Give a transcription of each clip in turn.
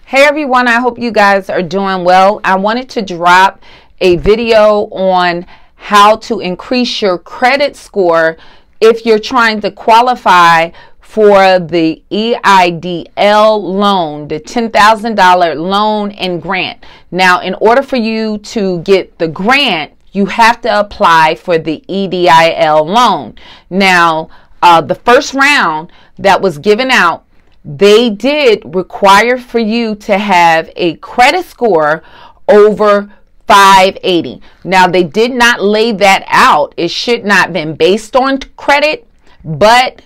Hey everyone, I hope you guys are doing well. I wanted to drop a video on how to increase your credit score if you're trying to qualify for the EIDL loan, the $10,000 loan and grant. Now, in order for you to get the grant, you have to apply for the EIDL loan. Now, the first round that was given out, they did require for you to have a credit score over 580. Now, they did not lay that out. It should not have been based on credit, but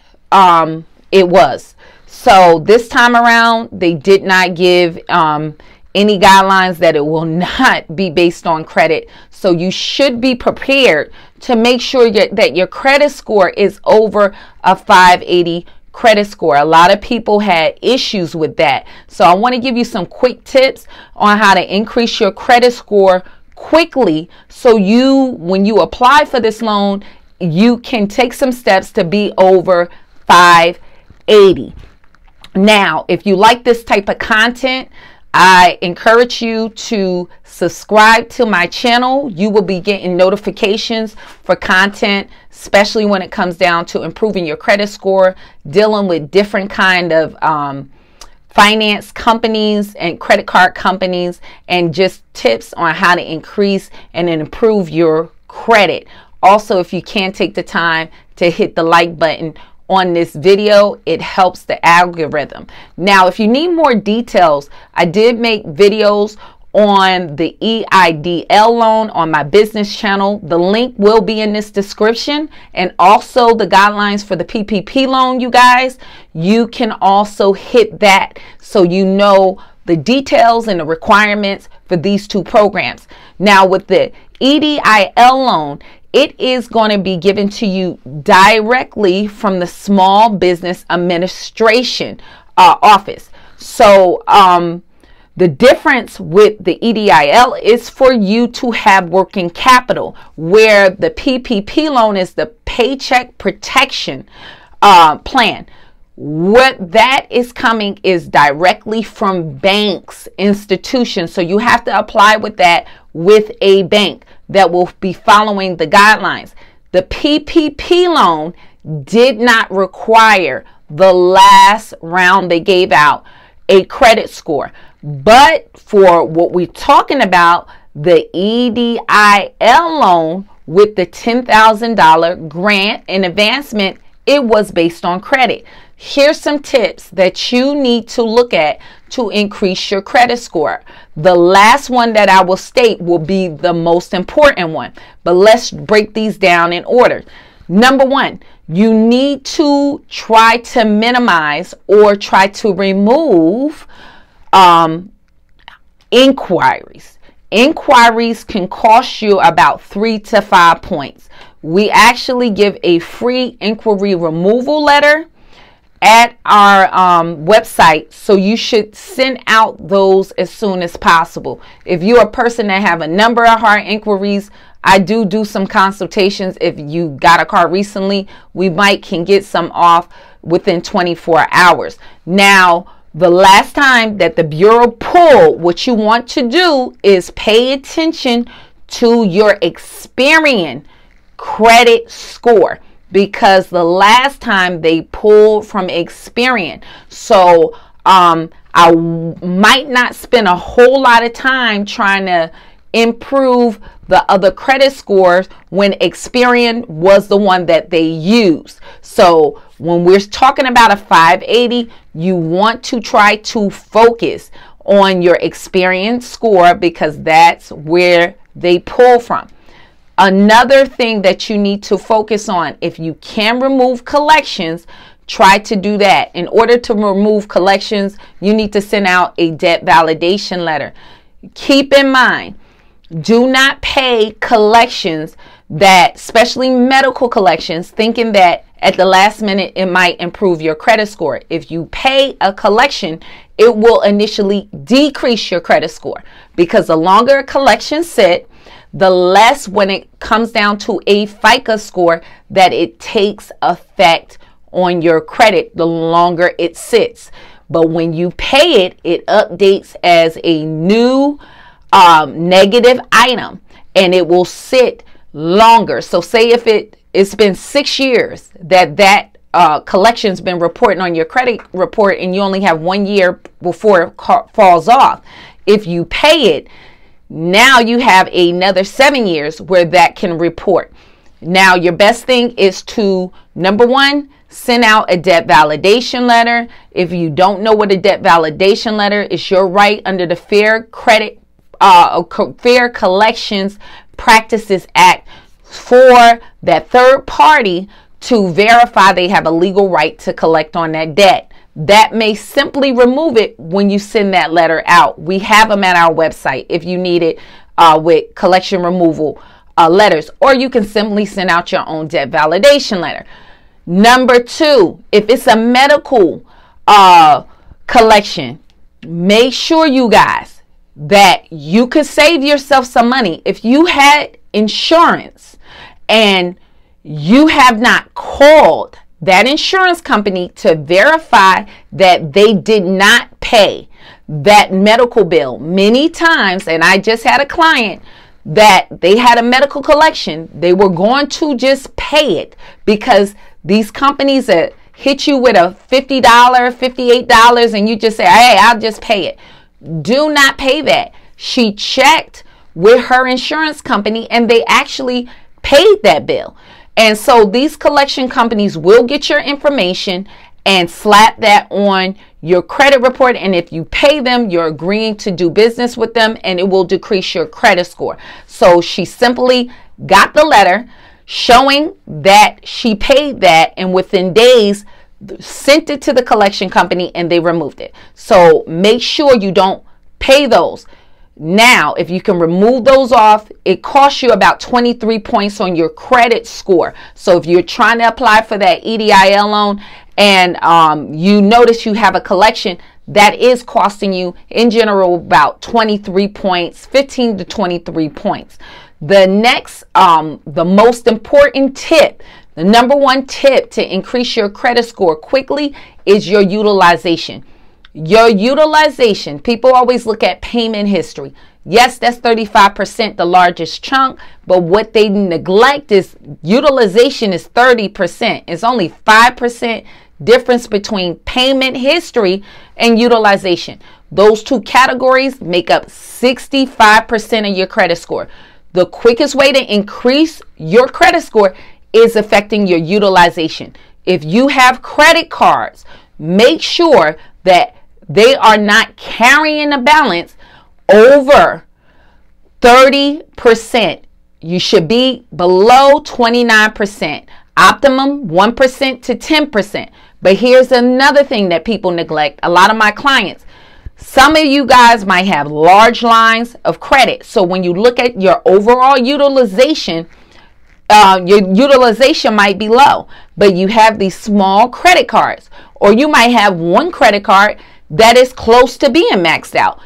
it was. So this time around, they did not give any guidelines that it will not be based on credit. So you should be prepared to make sure that your credit score is over a 580 credit score. A lot of people had issues with that. So I want to give you some quick tips on how to increase your credit score quickly, so when you apply for this loan, you can take some steps to be over 580. Now, if you like this type of content, I encourage you to subscribe to my channel. You will be getting notifications for content, especially when it comes down to improving your credit score, dealing with different kind of finance companies and credit card companies, and just tips on how to increase and improve your credit. Also, if you can take the time to hit the like button on this video, it helps the algorithm. Now, if you need more details, I did make videos on the EIDL loan on my business channel. The link will be in this description, and also the guidelines for the PPP loan. You guys, you can also hit that so you know the details and the requirements for these two programs. Now, with the EIDL loan, it is going to be given to you directly from the Small Business Administration office. So the difference with the EIDL is for you to have working capital, where the PPP loan is the Paycheck Protection Plan. What that is coming is directly from banks, institutions. So you have to apply with that with a bank that will be following the guidelines. The PPP loan did not require the last round they gave out a credit score. But for what we're talking about, the EIDL loan with the $10,000 grant and advancement, it was based on credit. Here's some tips that you need to look at to increase your credit score. The last one that I will state will be the most important one, but let's break these down in order. Number one, you need to try to minimize or try to remove inquiries. Inquiries can cost you about 3 to 5 points. We actually give a free inquiry removal letter at our website, so you should send out those as soon as possible. If you're a person that have a number of hard inquiries, I do some consultations. If you got a car recently, we can get some off within 24 hours. Now, the last time that the Bureau pulled, what you want to do is pay attention to your Experian credit score, because the last time they pulled from Experian. So I might not spend a whole lot of time trying to improve the other credit scores when Experian was the one that they used. So when we're talking about a 580, you want to try to focus on your Experian score, because that's where they pull from. Another thing that you need to focus on, if you can remove collections, try to do that. In order to remove collections, you need to send out a debt validation letter. Keep in mind, do not pay collections that, especially medical collections, thinking that at the last minute it might improve your credit score. If you pay a collection, it will initially decrease your credit score, because the longer a collection sit, the less, when it comes down to a FICO score, that it takes effect on your credit the longer it sits. but when you pay it, it updates as a new negative item, and it will sit longer. So say if it's been 6 years that collection's been reporting on your credit report, and you only have 1 year before it falls off. If you pay it, now you have another 7 years where that can report. Now, your best thing is to, number one, send out a debt validation letter. If you don't know what a debt validation letter is, your right under the Fair Collections Practices Act for that third party to verify they have a legal right to collect on that debt. That may simply remove it when you send that letter out. We have them at our website if you need it with collection removal letters, or you can simply send out your own debt validation letter. Number two, if it's a medical collection, make sure, you guys, that you could save yourself some money. If you had insurance and you have not called that insurance company to verify that they did not pay that medical bill many times, and I just had a client that they had a medical collection, they were going to just pay it because these companies that hit you with a $50, $58, and you just say, hey, I'll just pay it. Do not pay that. She checked with her insurance company and they actually paid that bill. And so these collection companies will get your information and slap that on your credit report, and if you pay them, you're agreeing to do business with them, and it will decrease your credit score. So she simply got the letter showing that she paid that, and within days sent it to the collection company and they removed it. So make sure you don't pay those. Now, if you can remove those off, it costs you about 23 points on your credit score. So if you're trying to apply for that EIDL loan and you notice you have a collection, that is costing you in general about 23 points, 15 to 23 points. The next, the most important tip, the number one tip to increase your credit score quickly is your utilization. Your utilization, people always look at payment history. Yes, that's 35%, the largest chunk, but what they neglect is utilization is 30%. It's only 5% difference between payment history and utilization. Those two categories make up 65% of your credit score. The quickest way to increase your credit score is affecting your utilization. If you have credit cards, make sure that they are not carrying a balance over 30%. You should be below 29%. Optimum 1% to 10%. But here's another thing that people neglect. A lot of my clients, some of you guys might have large lines of credit. So when you look at your overall utilization, your utilization might be low, but you have these small credit cards, or you might have one credit card that is close to being maxed out,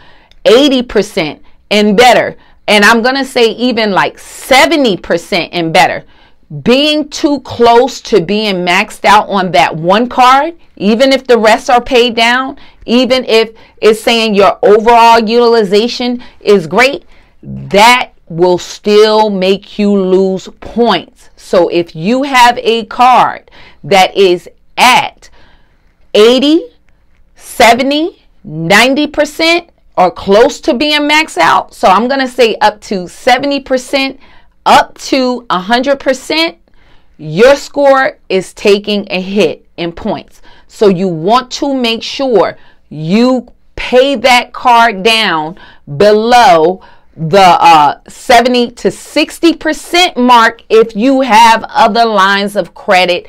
80% and better. And I'm going to say even like 70% and better. Being too close to being maxed out on that one card, even if the rest are paid down, even if it's saying your overall utilization is great, that will still make you lose points. So if you have a card that is at 80, 70, 90% or close to being maxed out, so I'm going to say up to 70%, up to 100%, your score is taking a hit in points. So you want to make sure you pay that card down below the 70 to 60% mark if you have other lines of credit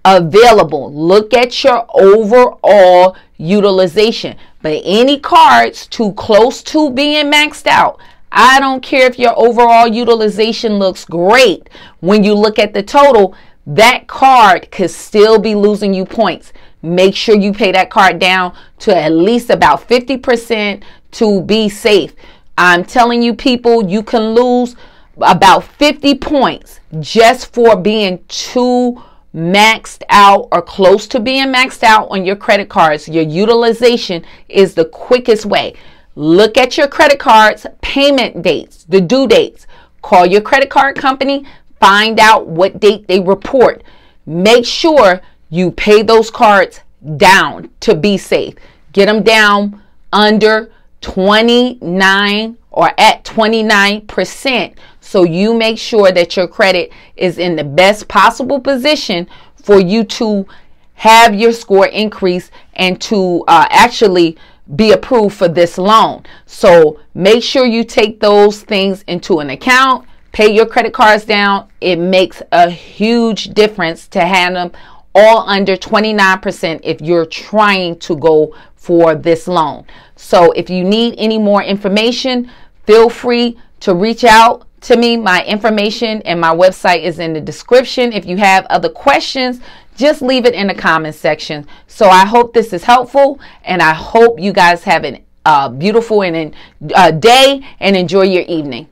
available. Look at your overall utilization. But any cards too close to being maxed out, I don't care if your overall utilization looks great. When you look at the total, that card could still be losing you points. Make sure you pay that card down to at least about 50% to be safe. I'm telling you, people, you can lose about 50 points just for being too maxed out or close to being maxed out on your credit cards, your utilization is the quickest way. Look at your credit cards, payment dates, the due dates. Call your credit card company, find out what date they report. Make sure you pay those cards down to be safe. Get them down under 29 or at 29%, so you make sure that your credit is in the best possible position for you to have your score increase and to actually be approved for this loan. So make sure you take those things into an account. Pay your credit cards down. It makes a huge difference to have them all under 29% if you're trying to go for this loan. So if you need any more information, feel free to reach out to me. My information and my website is in the description. If you have other questions, just leave it in the comment section. So I hope this is helpful, and I hope you guys have a beautiful day and enjoy your evening.